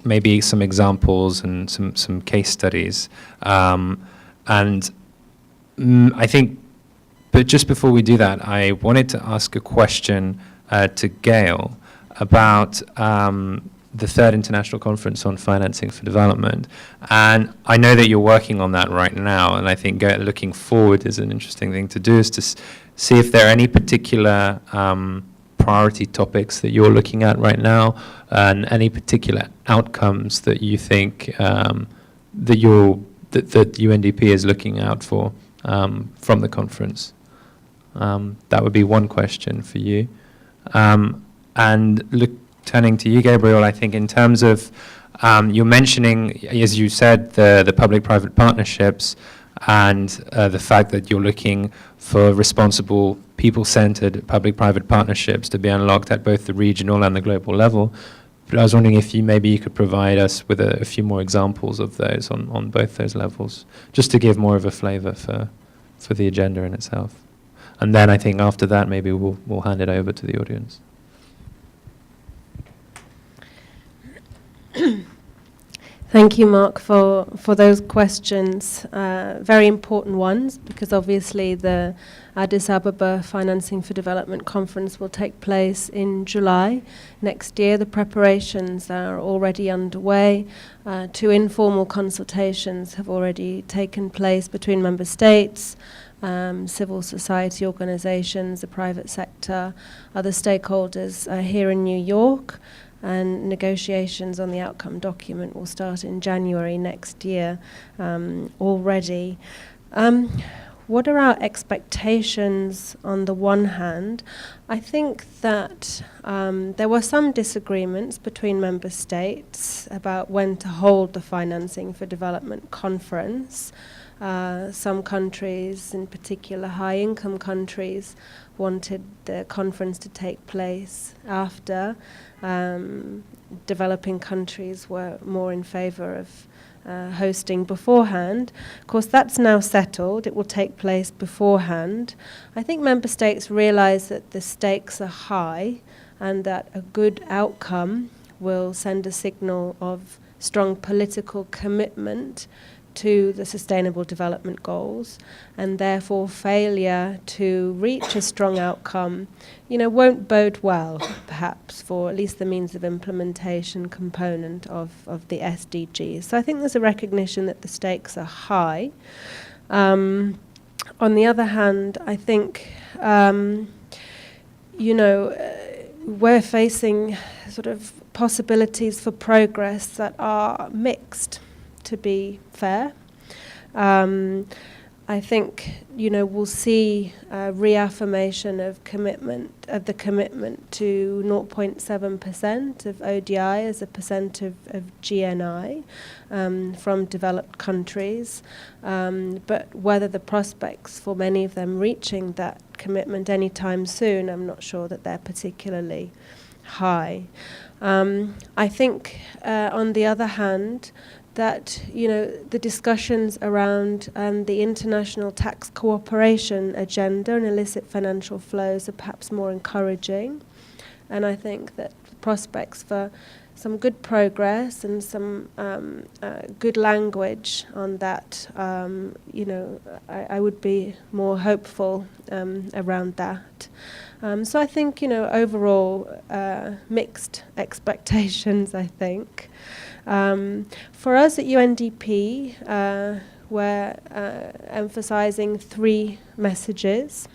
maybe some examples and some case studies. I think, but just before we do that, I wanted to ask a question to Gail about the third International Conference on Financing for Development. And I know that you're working on that right now, and I think looking forward is an interesting thing to do, is to see if there are any particular priority topics that you're looking at right now, and any particular outcomes that you think that UNDP is looking out for from the conference. That would be one question for you. And turning to you, Gabriel, I think in terms of, you're mentioning, as you said, the public-private partnerships and the fact that you're looking for responsible, people-centered public-private partnerships to be unlocked at both the regional and the global level. But I was wondering if you could provide us with a few more examples of those on both those levels, just to give more of a flavor for the agenda in itself. And then I think after that, maybe we'll hand it over to the audience. Thank you, Mark, for those questions. Very important ones, because obviously the Addis Ababa Financing for Development Conference will take place in July next year. The preparations are already underway. 2 informal consultations have already taken place between member states, civil society organizations, the private sector, other stakeholders here in New York. And negotiations on the outcome document will start in January next year already. What are our expectations on the one hand? I think that there were some disagreements between member states about when to hold the Financing for Development conference. Some countries, in particular high-income countries, wanted the conference to take place after. Developing countries were more in favor of hosting beforehand. Of course, that's now settled. It will take place beforehand. I think member states realize that the stakes are high and that a good outcome will send a signal of strong political commitment to the Sustainable Development Goals, and therefore failure to reach a strong outcome, won't bode well, perhaps, for at least the means of implementation component of the SDGs. So I think there's a recognition that the stakes are high. On the other hand, I think, we're facing sort of possibilities for progress that are mixed, to be fair. I think, we'll see a reaffirmation of the commitment to 0.7% of ODI as a percent of GNI from developed countries. But whether the prospects for many of them reaching that commitment anytime soon, I'm not sure that they're particularly high. I think, on the other hand, that the discussions around the international tax cooperation agenda and illicit financial flows are perhaps more encouraging, and I think that prospects for some good progress and some good language on that, I would be more hopeful around that. So I think, overall, mixed expectations, I think. For us at UNDP, we're emphasizing 3 messages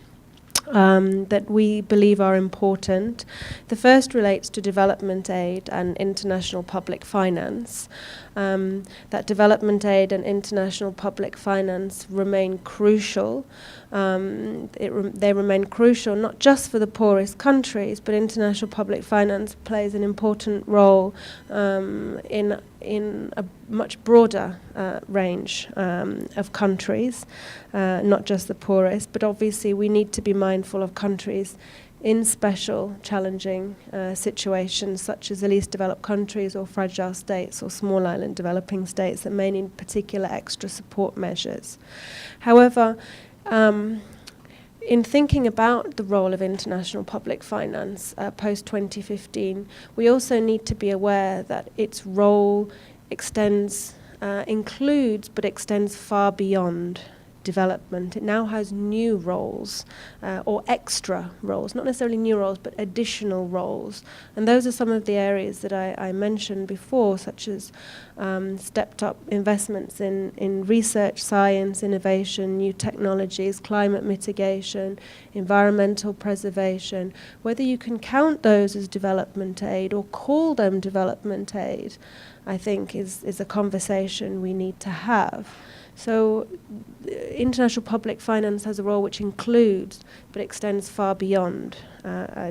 that we believe are important. The first relates to development aid and international public finance. That development aid and international public finance remain crucial. They remain crucial not just for the poorest countries, but international public finance plays an important role in a much broader range of countries, not just the poorest, but obviously we need to be mindful of countries in special challenging situations, such as the least developed countries or fragile states or small island developing states that may need particular extra support measures. However, in thinking about the role of international public finance post-2015, we also need to be aware that its role includes but extends far beyond development. It now has new roles or extra roles, not necessarily new roles, but additional roles. And those are some of the areas that I mentioned before, such as stepped up investments in research, science, innovation, new technologies, climate mitigation, environmental preservation. Whether you can count those as development aid or call them development aid, I think is a conversation we need to have. So international public finance has a role which includes but extends far beyond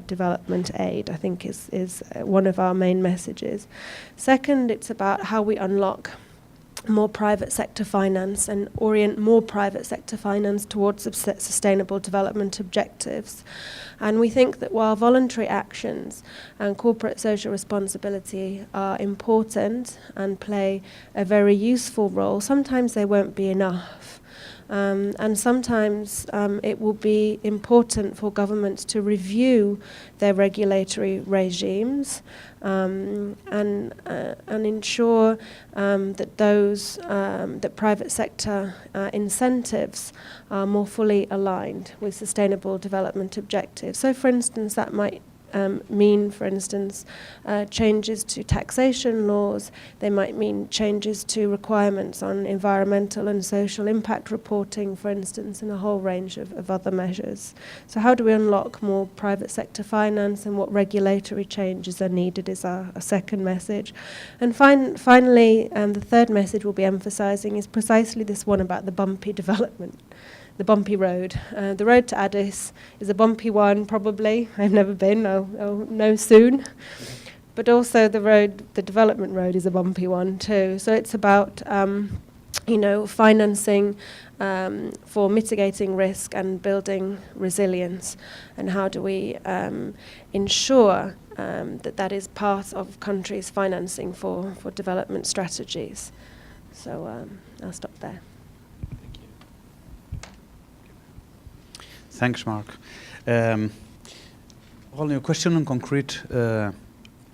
development aid, I think is one of our main messages. Second, it's about how we unlock more private sector finance and orient more private sector finance towards sustainable development objectives. And we think that while voluntary actions and corporate social responsibility are important and play a very useful role, sometimes they won't be enough. And sometimes it will be important for governments to review their regulatory regimes and ensure that private sector incentives are more fully aligned with sustainable development objectives. So, for instance, that might mean, for instance, changes to taxation laws. They might mean changes to requirements on environmental and social impact reporting, for instance, and a whole range of other measures. So how do we unlock more private sector finance, and what regulatory changes are needed is our second message. And finally, the third message we'll be emphasizing is precisely this one about the bumpy development. The bumpy road. The road to Addis is a bumpy one, probably. I've never been, I'll know soon. But also the development road is a bumpy one too. So it's about, financing for mitigating risk and building resilience. And how do we ensure that is part of countries' financing for development strategies. So I'll stop there. Thanks, Mark. Your question on concrete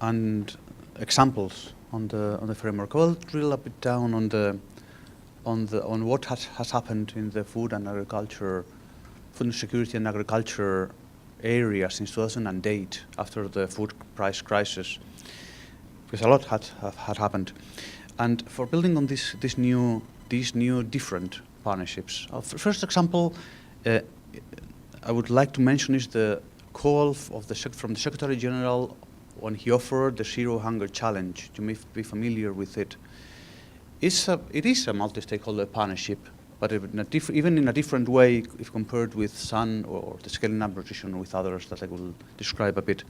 and examples on the framework. I will drill a bit down on the on what has happened in the food security and agriculture area since 2008 after the food price crisis, because a lot had happened. And for building on these new different partnerships, first example I would like to mention is the call from the Secretary General when he offered the Zero Hunger Challenge. You may be familiar with it. It is a multi-stakeholder partnership, but even in a different way if compared with SUN or the Scaling Up Nutrition with others that I will describe a bit.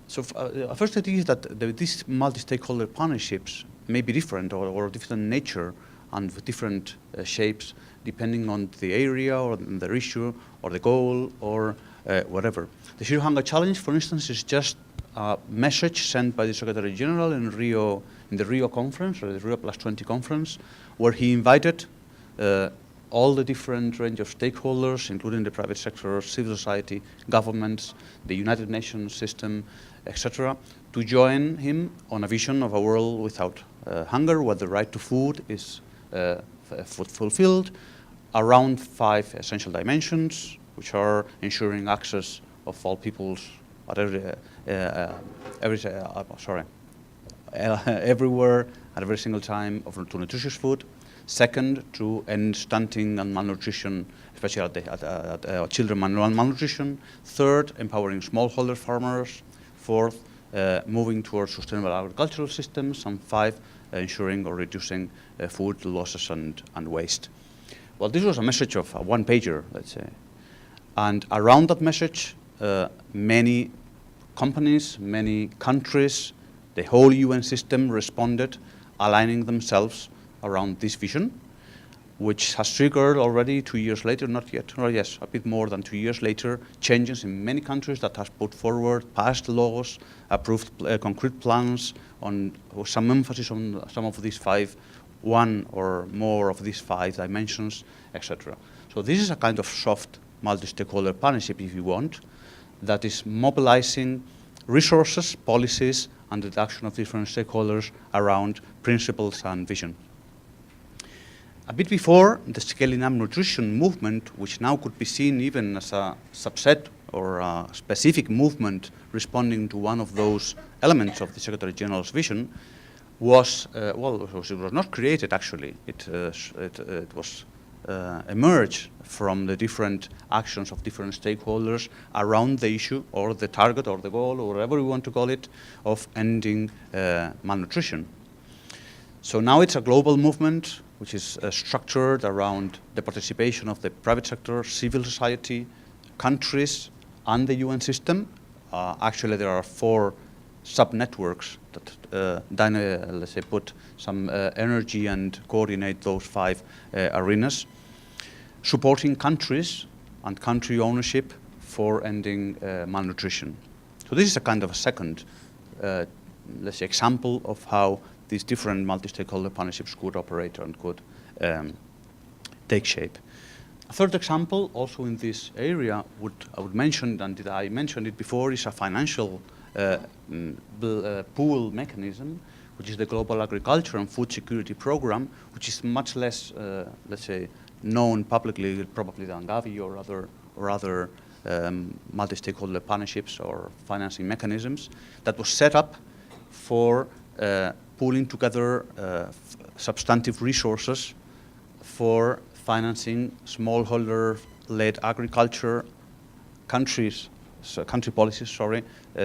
So first idea is that these multi-stakeholder partnerships may be different or different nature and with different shapes depending on the area or the issue or the goal or whatever. The Zero Hunger Challenge, for instance, is just a message sent by the Secretary General in the Rio conference, or the Rio +20 conference, where he invited all the different range of stakeholders, including the private sector, civil society, governments, the United Nations system, etc., to join him on a vision of a world without hunger, where the right to food is fulfilled around 5 essential dimensions, which are ensuring access of all peoples at everywhere at every single time to nutritious food. Second, to end stunting and malnutrition, especially at children malnutrition. Third, empowering smallholder farmers. Fourth, moving towards sustainable agricultural systems. And 5, ensuring or reducing food losses and waste. Well, this was a message of a one-pager, let's say. And around that message, many companies, many countries, the whole UN system responded, aligning themselves around this vision, which has triggered already 2 years later, not yet, or yes, a bit more than 2 years later, changes in many countries that has put forward, passed laws, approved concrete plans on some emphasis on some of these 5, one or more of these 5 dimensions, etc. So this is a kind of soft multi-stakeholder partnership, if you want, that is mobilizing resources, policies, and the action of different stakeholders around principles and vision. A bit before, the Scaling Up Nutrition movement, which now could be seen even as a subset or a specific movement responding to one of those elements of the Secretary General's vision, was, it was not created actually. It was emerged from the different actions of different stakeholders around the issue or the target or the goal or whatever we want to call it of ending malnutrition. So now it's a global movement which is structured around the participation of the private sector, civil society, countries, and the UN system. Actually, there are 4 sub-networks that let's say put some energy and coordinate those 5 arenas, supporting countries and country ownership for ending malnutrition. So this is a kind of a second, let's say, example of how these different multi-stakeholder partnerships could operate and could take shape. A third example, also in this area, I would mention, and I mentioned it before, is a financial pool mechanism, which is the Global Agriculture and Food Security Program, which is much less, let's say, known publicly, probably than Gavi or other multi-stakeholder partnerships or financing mechanisms, that was set up for pooling together substantive resources for financing smallholder-led agriculture, country policies,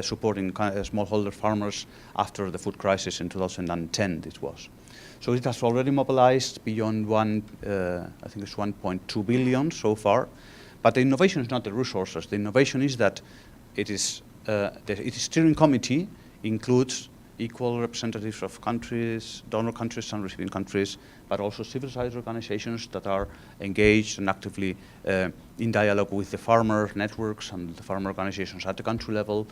supporting smallholder farmers after the food crisis in 2010, this was. So it has already mobilized beyond I think it's 1.2 billion so far. But the innovation is not the resources. The innovation is that its steering committee includes equal representatives of countries, donor countries and receiving countries, but also civil society organizations that are engaged and actively in dialogue with the farmer networks and the farmer organizations at the country level.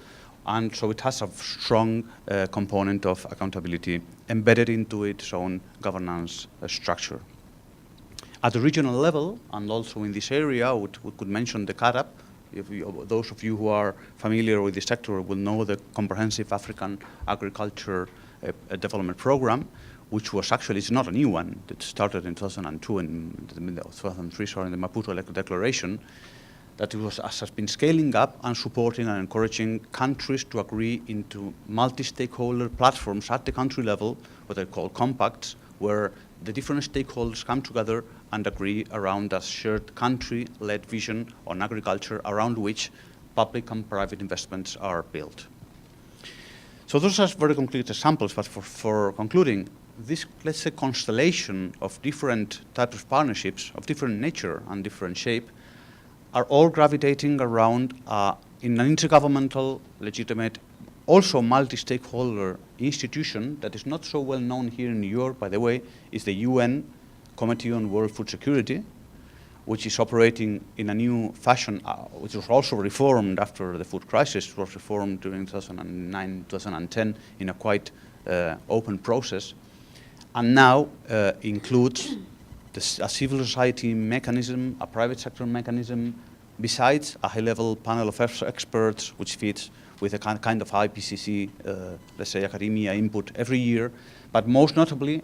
And so it has a strong component of accountability embedded into its own governance structure. At the regional level, and also in this area, we could mention the CARAP. Those of you who are familiar with the sector will know the Comprehensive African Agriculture Development Program, which was actually, it's not a new one, it started in 2002, in 2003, sorry, in the Maputo Declaration, that has been scaling up and supporting and encouraging countries to agree into multi-stakeholder platforms at the country level, what they call compacts, where the different stakeholders come together and agree around a shared country-led vision on agriculture around which public and private investments are built. So those are very concrete examples, but for concluding, this, let's say, constellation of different types of partnerships of different nature and different shape are all gravitating around in an intergovernmental, legitimate, also multi-stakeholder institution that is not so well known here in New York, by the way, is the UN Committee on World Food Security, which is operating in a new fashion, which was also reformed after the food crisis. It was reformed during 2009, 2010 in a quite open process, and now includes a civil society mechanism, a private sector mechanism, besides a high-level panel of experts, which fits with a kind of IPCC, let's say, academia input every year, but most notably,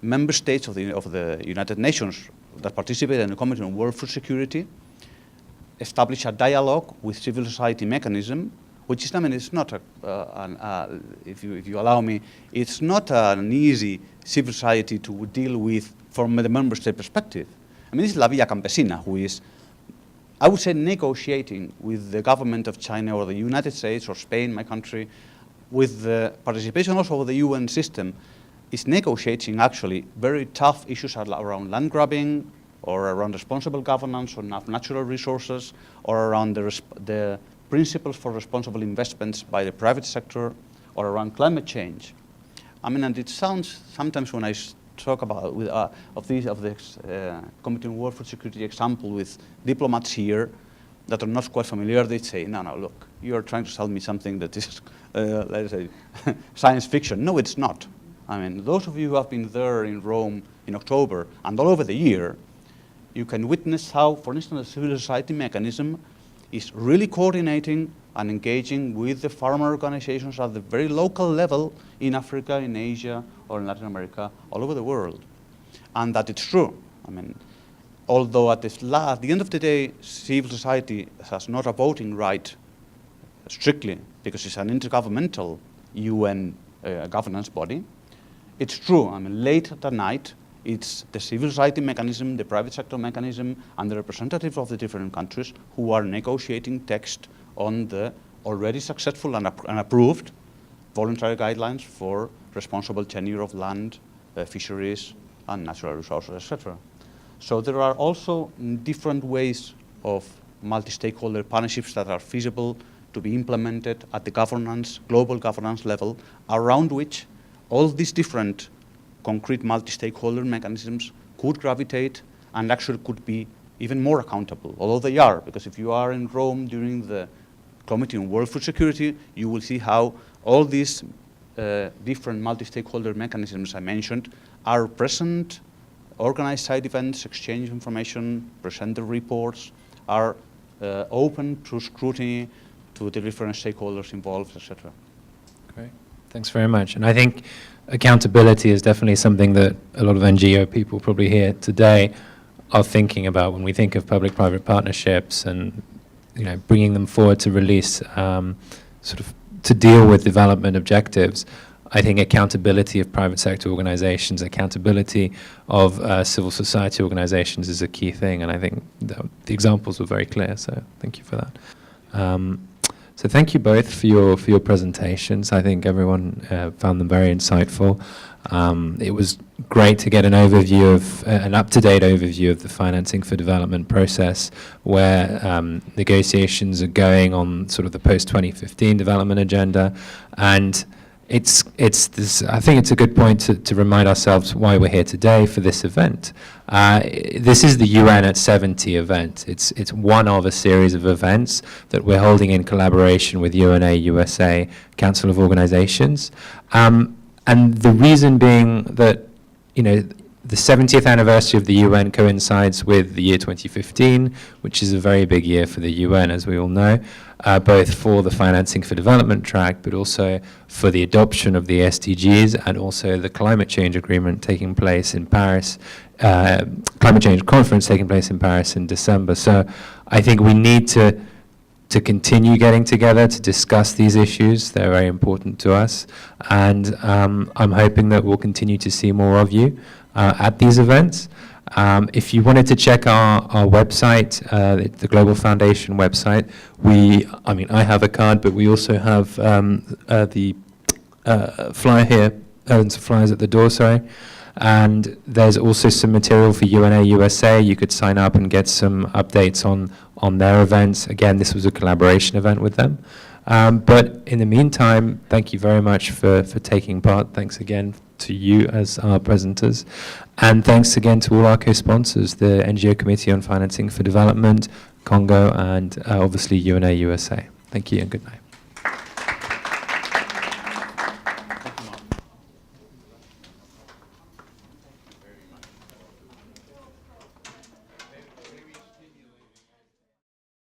member states of the United Nations that participate in the Committee on World Food Security establish a dialogue with civil society mechanism, which is, I mean, it's not if you allow me, it's not an easy civil society to deal with from the member state perspective. I mean, this is La Villa Campesina, who is, I would say, negotiating with the government of China or the United States or Spain, my country, with the participation also of the UN system, is negotiating actually very tough issues around land grabbing or around responsible governance on natural resources or around the principles for responsible investments by the private sector or around climate change. I mean, and it sounds sometimes when I talk about of this Committee on World Food Security example with diplomats here that are not quite familiar, they say, no, look, you are trying to sell me something that is, let's say, science fiction. No, it's not. I mean, those of you who have been there in Rome in October and all over the year, you can witness how, for instance, the civil society mechanism is really coordinating and engaging with the farmer organizations at the very local level in Africa, in Asia, or in Latin America, all over the world. And that it's true. I mean, although at the end of the day, civil society has not a voting right strictly because it's an intergovernmental UN governance body, it's true. I mean, late at night, it's the civil society mechanism, the private sector mechanism, and the representatives of the different countries who are negotiating text on the already successful and approved voluntary guidelines for responsible tenure of land, fisheries, and natural resources, etc. So there are also different ways of multi-stakeholder partnerships that are feasible to be implemented at the governance, global governance level, around which all these different concrete multi-stakeholder mechanisms could gravitate and actually could be even more accountable, although they are, because if you are in Rome during the Committee on World Food Security, you will see how all these different multi-stakeholder mechanisms I mentioned are present, organize side events, exchange information, present the reports, are open to scrutiny to the different stakeholders involved, etc. Great. Thanks very much. And I think accountability is definitely something that a lot of NGO people probably here today are thinking about when we think of public-private partnerships and, you know, bringing them forward to release, sort of to deal with development objectives. I think accountability of private sector organizations, accountability of civil society organizations is a key thing, and I think the examples were very clear, so thank you for that. So thank you both for your presentations. I think everyone found them very insightful. It was great to get an overview of an up-to-date overview of the financing for development process, where negotiations are going on sort of the post-2015 development agenda, and it's this, I think it's a good point to remind ourselves why we're here today for this event. This is the UN at 70 event. It's one of a series of events that we're holding in collaboration with UNA USA, Council of Organizations. And the reason being that, you know, the 70th anniversary of the UN coincides with the year 2015, which is a very big year for the UN, as we all know, both for the Financing for Development track, but also for the adoption of the SDGs and also the climate change agreement taking place in Paris, climate change conference taking place in Paris in December. So I think we need to continue getting together to discuss these issues. They're very important to us. And I'm hoping that we'll continue to see more of you at these events. If you wanted to check our website, the Global Foundation website, I have a card, but we also have the flyer here, some flyers at the door, sorry. And there's also some material for UNA USA. You could sign up and get some updates on their events. Again, this was a collaboration event with them. But in the meantime, thank you very much for taking part. Thanks again to you as our presenters. And thanks again to all our co-sponsors, the NGO Committee on Financing for Development, Congo, and obviously UNA USA. Thank you and good night.